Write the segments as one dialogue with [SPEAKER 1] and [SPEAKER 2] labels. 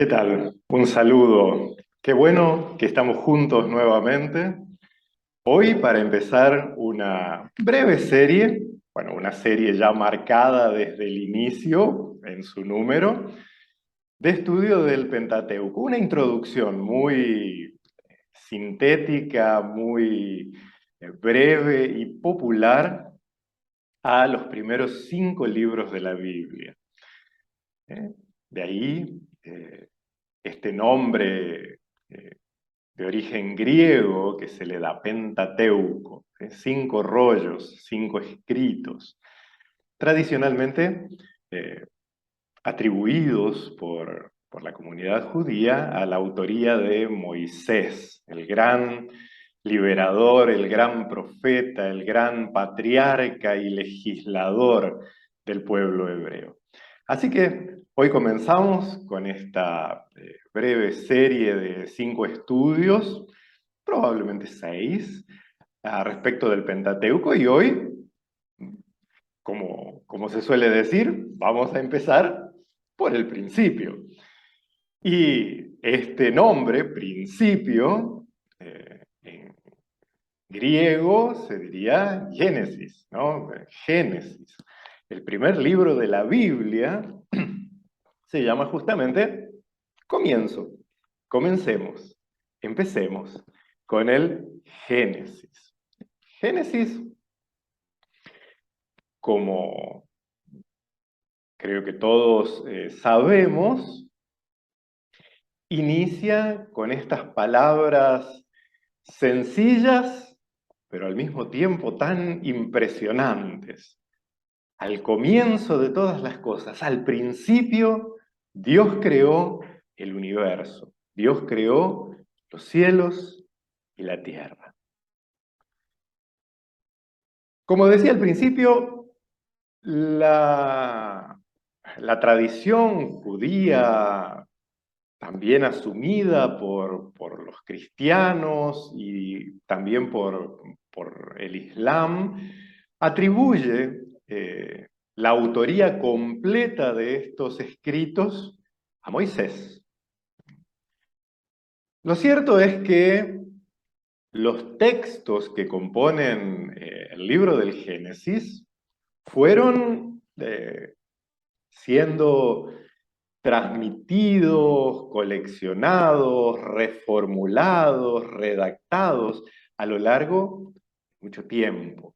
[SPEAKER 1] ¿Qué tal? Un saludo. Qué bueno que estamos juntos nuevamente. Hoy para empezar una breve serie, bueno, una serie ya marcada desde el inicio en su número, de estudio del Pentateuco. Una introducción muy sintética, muy breve y popular a los primeros 5 libros de la Biblia. ¿Eh? De ahí este nombre de origen griego que se le da Pentateuco, 5 rollos, 5 escritos, tradicionalmente eh, atribuidos por la comunidad judía a la autoría de Moisés, el gran liberador, el gran profeta, el gran patriarca y legislador del pueblo hebreo. Así que hoy comenzamos con esta breve serie de 5 estudios, probablemente 6, respecto del Pentateuco, y hoy, como se suele decir, vamos a empezar por el principio. Y este nombre, principio, en griego se diría Génesis, ¿no? Génesis. El primer libro de la Biblia se llama justamente Comienzo. Comencemos, empecemos con el Génesis. Génesis, como creo que todos sabemos, inicia con estas palabras sencillas, pero al mismo tiempo tan impresionantes. Al comienzo de todas las cosas, al principio, Dios creó el universo. Dios creó los cielos y la tierra. Como decía al principio, la tradición judía, también asumida por los cristianos y también por el Islam, atribuye la autoría completa de estos escritos a Moisés. Lo cierto es que los textos que componen el libro del Génesis fueron siendo transmitidos, coleccionados, reformulados, redactados a lo largo de mucho tiempo.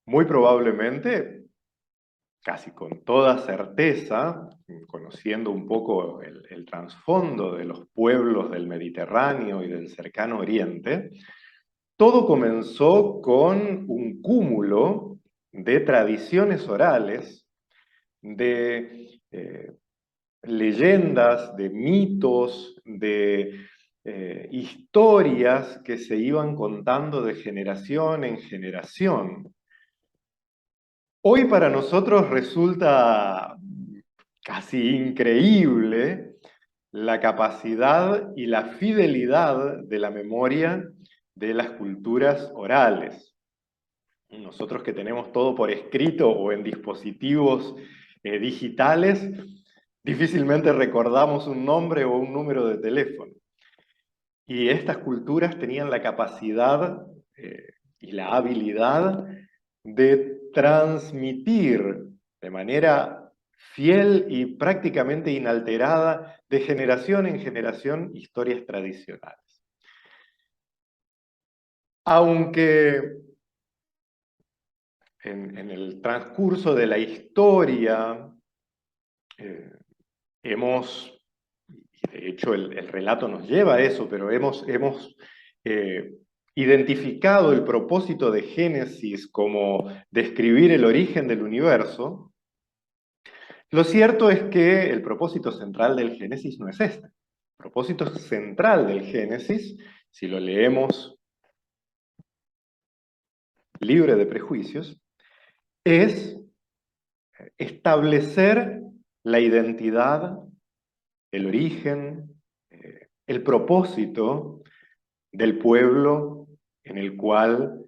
[SPEAKER 1] Muy probablemente, casi con toda certeza, conociendo un poco el trasfondo de los pueblos del Mediterráneo y del Cercano Oriente, todo comenzó con un cúmulo de tradiciones orales, de leyendas, de mitos, de historias que se iban contando de generación en generación. Hoy para nosotros resulta casi increíble la capacidad y la fidelidad de la memoria de las culturas orales. Nosotros que tenemos todo por escrito o en dispositivos digitales, difícilmente recordamos un nombre o un número de teléfono. Y estas culturas tenían la capacidad y la habilidad de transmitir de manera fiel y prácticamente inalterada de generación en generación historias tradicionales. Aunque en el transcurso de la historia eh, hemos, y de hecho el relato nos lleva a eso, pero hemos eh, identificado el propósito de Génesis como describir el origen del universo. Lo cierto es que el propósito central del Génesis no es este. El propósito central del Génesis, si lo leemos libre de prejuicios, es establecer la identidad, el origen, el propósito del pueblo en el cual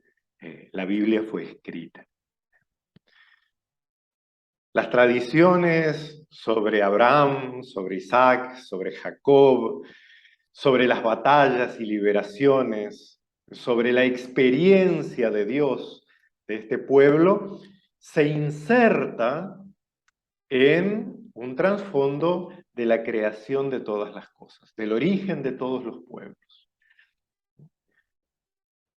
[SPEAKER 1] la Biblia fue escrita. Las tradiciones sobre Abraham, sobre Isaac, sobre Jacob, sobre las batallas y liberaciones, sobre la experiencia de Dios de este pueblo, se inserta en un trasfondo de la creación de todas las cosas, del origen de todos los pueblos.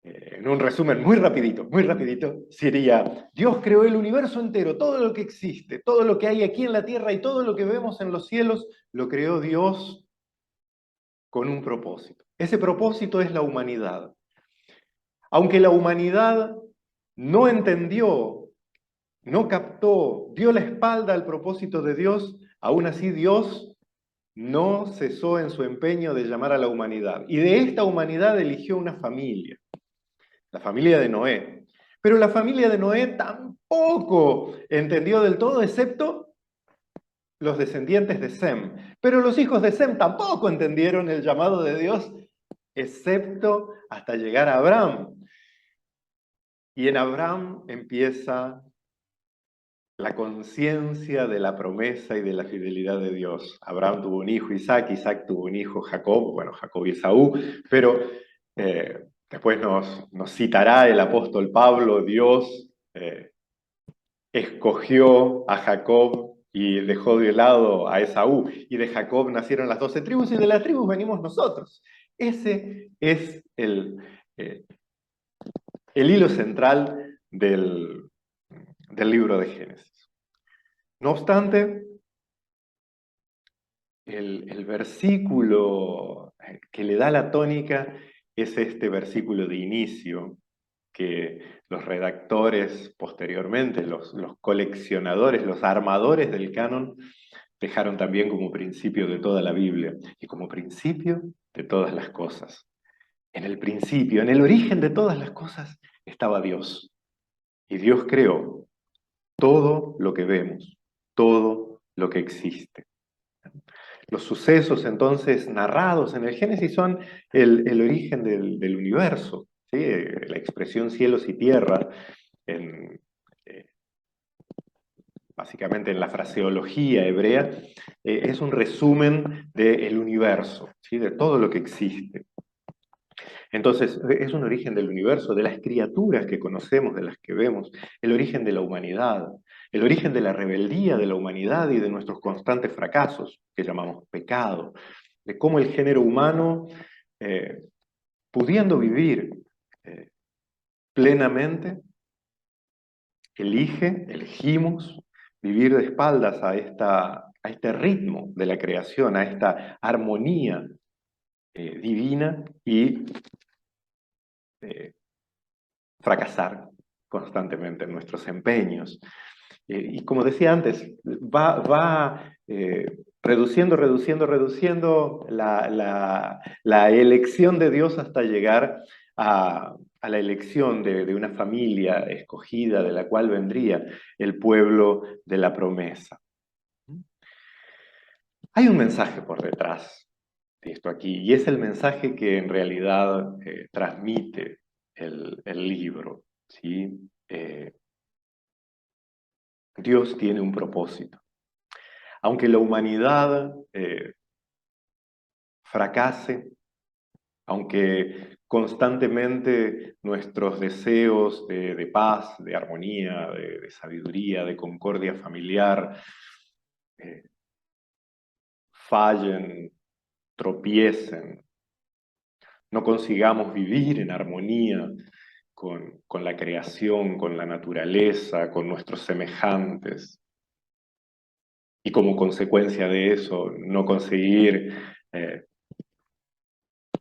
[SPEAKER 1] En un resumen muy rapidito, sería: Dios creó el universo entero, todo lo que existe, todo lo que hay aquí en la tierra y todo lo que vemos en los cielos, lo creó Dios con un propósito. Ese propósito es la humanidad. Aunque la humanidad no entendió, no captó, dio la espalda al propósito de Dios, aún así Dios no cesó en su empeño de llamar a la humanidad. Y de esta humanidad eligió una familia, la familia de Noé. Pero la familia de Noé tampoco entendió del todo, excepto los descendientes de Sem. Pero los hijos de Sem tampoco entendieron el llamado de Dios, excepto hasta llegar a Abraham. Y en Abraham empieza la conciencia de la promesa y de la fidelidad de Dios. Abraham tuvo un hijo, Isaac, Isaac tuvo un hijo, Jacob, bueno, Jacob y Esaú, pero después nos citará el apóstol Pablo: Dios escogió a Jacob y dejó de lado a Esaú, y de Jacob nacieron las 12 tribus, y de las tribus venimos nosotros. Ese es eh, el hilo central del libro de Génesis. No obstante, el versículo que le da la tónica es este versículo de inicio que los redactores posteriormente, los coleccionadores, los armadores del canon, dejaron también como principio de toda la Biblia y como principio de todas las cosas. En el principio, en el origen de todas las cosas, estaba Dios. Y Dios creó todo lo que vemos, todo lo que existe. Los sucesos entonces narrados en el Génesis son el origen del universo, ¿sí? La expresión cielos y tierra, en, eh, básicamente en la fraseología hebrea, es un resumen del universo, ¿sí? De todo lo que existe. Entonces, es un origen del universo, de las criaturas que conocemos, de las que vemos, el origen de la humanidad, el origen de la rebeldía de la humanidad y de nuestros constantes fracasos, que llamamos pecado, de cómo el género humano, eh, pudiendo vivir eh, plenamente, elegimos vivir de espaldas a este ritmo de la creación, a esta armonía divina y eh, fracasar constantemente en nuestros empeños. Y como decía antes, va reduciendo la elección de Dios hasta llegar a la elección de una familia escogida de la cual vendría el pueblo de la promesa. Hay un mensaje por detrás de esto aquí, y es el mensaje que en realidad transmite el libro, ¿sí? Dios tiene un propósito. Aunque la humanidad fracase, aunque constantemente nuestros deseos de paz, de armonía, de sabiduría, de concordia familiar eh, fallen, tropiecen, no consigamos vivir en armonía con la creación, con la naturaleza, con nuestros semejantes, y como consecuencia de eso no conseguir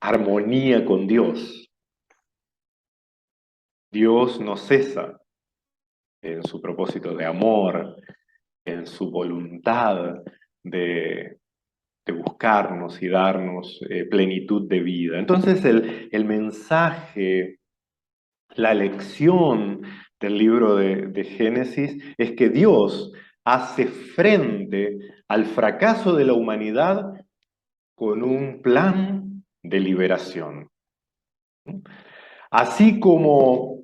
[SPEAKER 1] armonía con Dios. Dios no cesa en su propósito de amor, en su voluntad de, de buscarnos y darnos plenitud de vida. Entonces el mensaje, la lección del libro de Génesis es que Dios hace frente al fracaso de la humanidad con un plan de liberación. Así como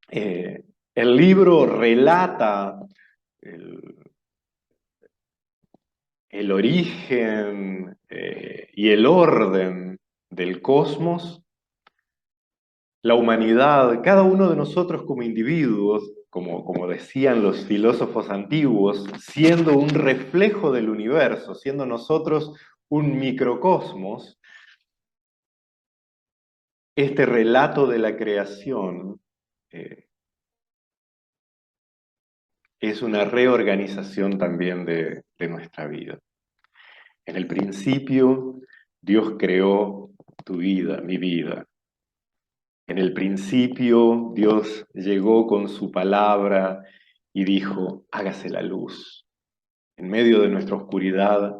[SPEAKER 1] el libro relata el origen y el orden del cosmos, la humanidad, cada uno de nosotros como individuos, como decían los filósofos antiguos, siendo un reflejo del universo, siendo nosotros un microcosmos, este relato de la creación eh, es una reorganización también de nuestra vida. En el principio, Dios creó tu vida, mi vida. En el principio, Dios llegó con su palabra y dijo, hágase la luz. En medio de nuestra oscuridad,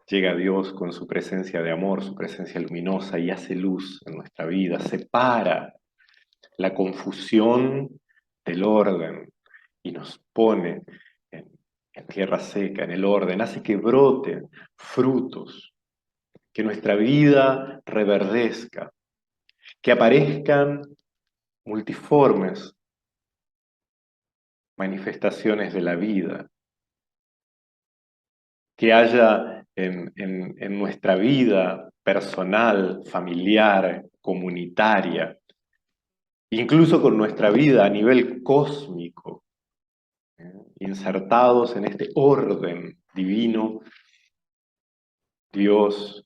[SPEAKER 1] llega Dios con su presencia de amor, su presencia luminosa y hace luz en nuestra vida, separa la confusión del orden y nos pone en tierra seca, en el orden, hace que broten frutos, que nuestra vida reverdezca, que aparezcan multiformes manifestaciones de la vida, que haya en nuestra vida personal, familiar, comunitaria, incluso con nuestra vida a nivel cósmico, insertados en este orden divino, Dios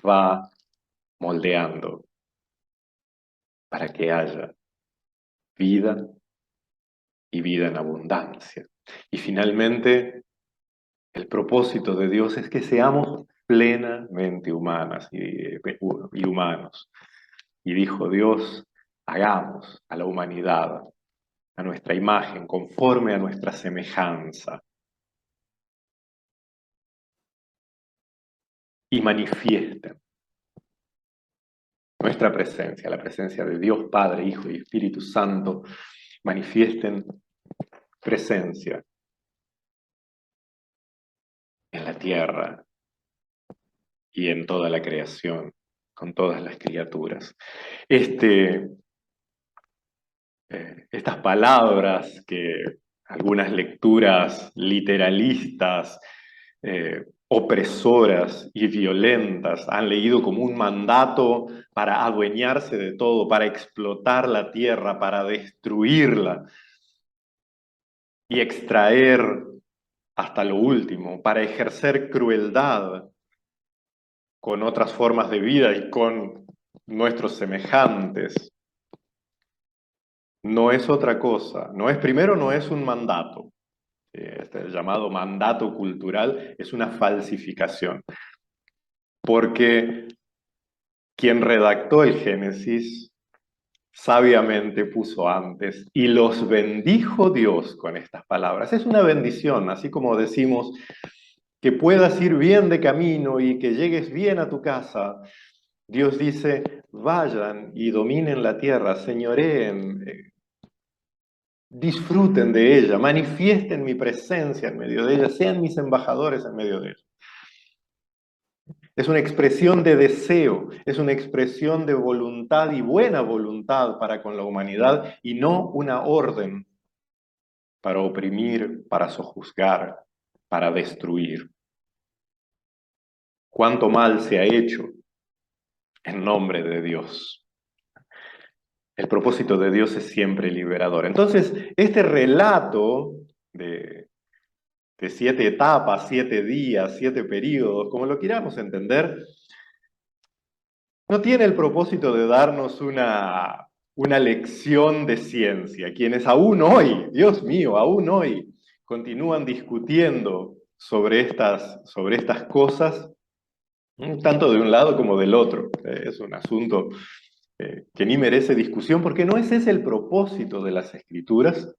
[SPEAKER 1] va moldeando para que haya vida y vida en abundancia. Y finalmente, el propósito de Dios es que seamos plenamente humanas y humanos. Y dijo Dios, hagamos a la humanidad a nuestra imagen, conforme a nuestra semejanza, y manifiesten nuestra presencia, la presencia de Dios Padre, Hijo y Espíritu Santo, manifiesten presencia en la tierra y en toda la creación, con todas las criaturas. Estas palabras que algunas lecturas literalistas, opresoras y violentas han leído como un mandato para adueñarse de todo, para explotar la tierra, para destruirla y extraer hasta lo último, para ejercer crueldad con otras formas de vida y con nuestros semejantes. No es otra cosa, primero no es un mandato, este llamado mandato cultural es una falsificación, porque quien redactó el Génesis sabiamente puso antes, y los bendijo Dios con estas palabras. Es una bendición, así como decimos que puedas ir bien de camino y que llegues bien a tu casa. Dios dice, vayan y dominen la tierra, señoreen, disfruten de ella, manifiesten mi presencia en medio de ella, sean mis embajadores en medio de ella. Es una expresión de deseo, es una expresión de voluntad y buena voluntad para con la humanidad y no una orden para oprimir, para sojuzgar, para destruir. Cuánto mal se ha hecho en nombre de Dios. El propósito de Dios es siempre liberador. Entonces, este relato de 7 etapas, 7 días, 7 periodos, como lo queramos entender, no tiene el propósito de darnos una lección de ciencia. Quienes aún hoy, Dios mío, aún hoy, continúan discutiendo sobre estas cosas, tanto de un lado como del otro. Es un asunto que ni merece discusión, porque no ese es el propósito de las Escrituras,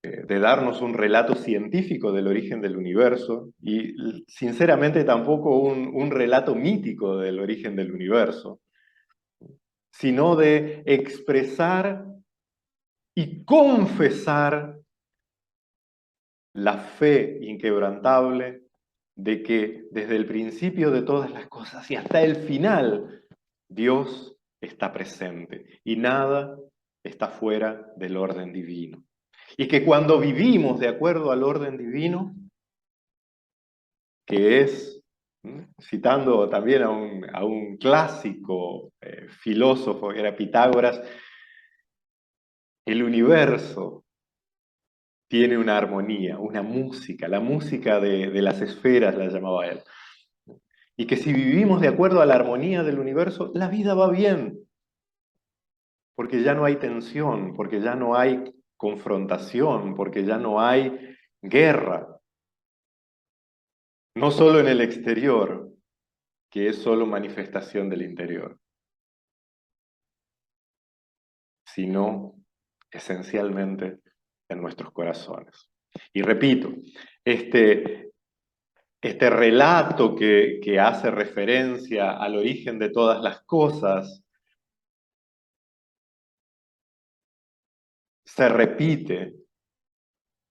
[SPEAKER 1] de darnos un relato científico del origen del universo, y sinceramente tampoco un relato mítico del origen del universo, sino de expresar y confesar la fe inquebrantable de que desde el principio de todas las cosas y hasta el final, Dios está presente y nada está fuera del orden divino. Y que cuando vivimos de acuerdo al orden divino, que es, citando también a un clásico filósofo que era Pitágoras, el universo tiene una armonía, una música, la música de las esferas la llamaba él. Y que si vivimos de acuerdo a la armonía del universo, la vida va bien, porque ya no hay tensión, porque ya no hay confrontación, porque ya no hay guerra, no solo en el exterior, que es solo manifestación del interior, sino esencialmente en nuestros corazones. Y repito, este, este relato que hace referencia al origen de todas las cosas se repite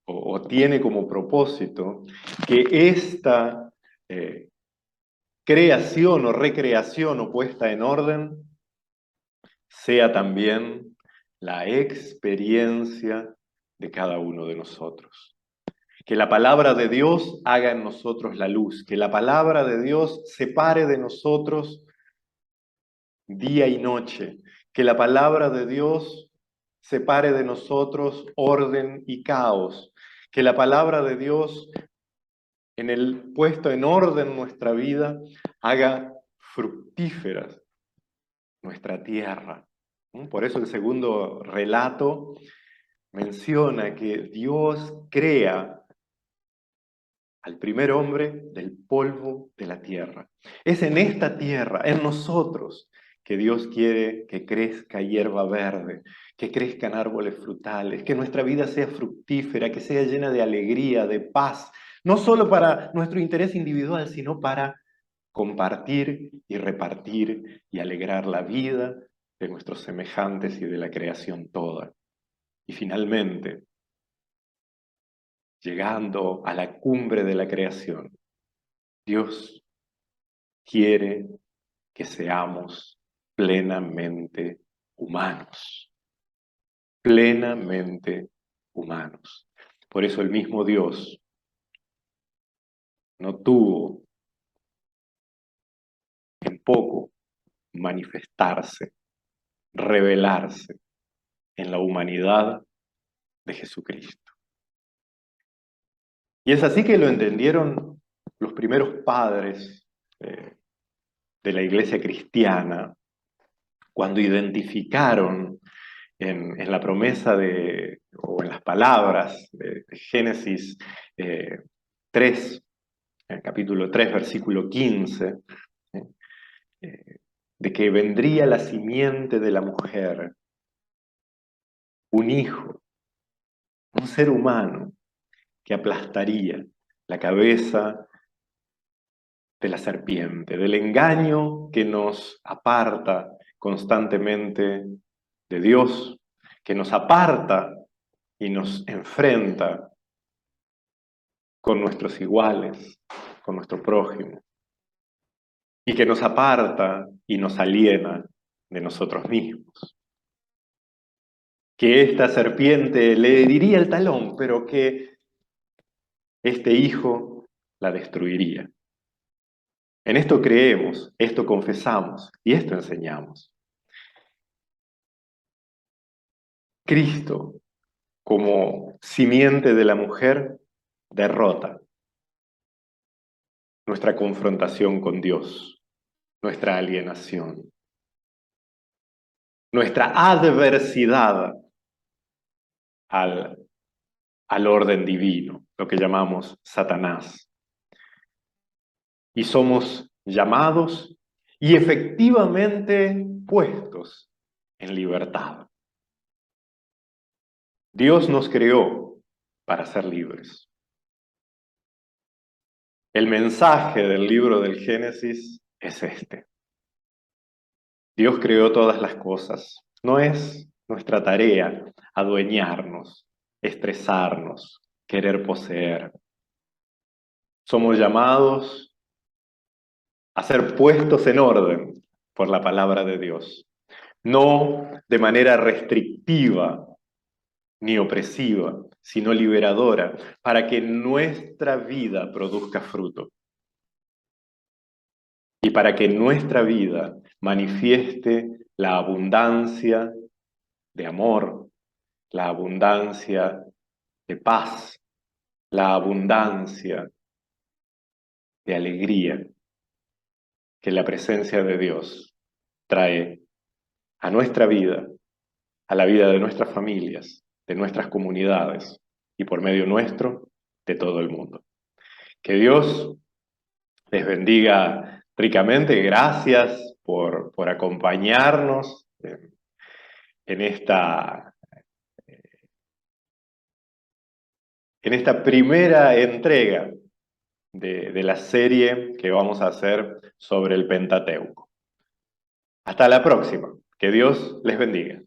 [SPEAKER 1] o tiene como propósito que esta creación o recreación o puesta en orden sea también la experiencia de cada uno de nosotros. Que la palabra de Dios haga en nosotros la luz, que la palabra de Dios separe de nosotros día y noche, que la palabra de Dios separe de nosotros orden y caos, que la palabra de Dios en el puesto en orden nuestra vida haga fructíferas nuestra tierra. Por eso el segundo relato menciona que Dios crea al primer hombre del polvo de la tierra. Es en esta tierra, en nosotros, que Dios quiere que crezca hierba verde, que crezcan árboles frutales, que nuestra vida sea fructífera, que sea llena de alegría, de paz, no solo para nuestro interés individual, sino para compartir y repartir y alegrar la vida de nuestros semejantes y de la creación toda. Y finalmente, llegando a la cumbre de la creación, Dios quiere que seamos plenamente humanos, plenamente humanos. Por eso el mismo Dios no tuvo en poco manifestarse, revelarse en la humanidad de Jesucristo. Y es así que lo entendieron los primeros padres de la iglesia cristiana, cuando identificaron en la promesa o en las palabras de Génesis 3, en el capítulo 3, versículo 15, de que vendría la simiente de la mujer, un hijo, un ser humano que aplastaría la cabeza de la serpiente, del engaño que nos aparta constantemente de Dios, que nos aparta y nos enfrenta con nuestros iguales, con nuestro prójimo, y que nos aparta y nos aliena de nosotros mismos. Que esta serpiente le heriría el talón, pero que este hijo la destruiría. En esto creemos, esto confesamos y esto enseñamos. Cristo, como simiente de la mujer, derrota nuestra confrontación con Dios, nuestra alienación, nuestra adversidad al orden divino, lo que llamamos Satanás. Y somos llamados y efectivamente puestos en libertad. Dios nos creó para ser libres. El mensaje del libro del Génesis es este. Dios creó todas las cosas. No es nuestra tarea adueñarnos, estresarnos, querer poseer. Somos llamados a ser puestos en orden por la palabra de Dios. No de manera restrictiva, ni opresiva, sino liberadora, para que nuestra vida produzca fruto y para que nuestra vida manifieste la abundancia de amor, la abundancia de paz, la abundancia de alegría que la presencia de Dios trae a nuestra vida, a la vida de nuestras familias, de nuestras comunidades y por medio nuestro, de todo el mundo. Que Dios les bendiga ricamente. Gracias por acompañarnos en esta primera entrega de la serie que vamos a hacer sobre el Pentateuco. Hasta la próxima. Que Dios les bendiga.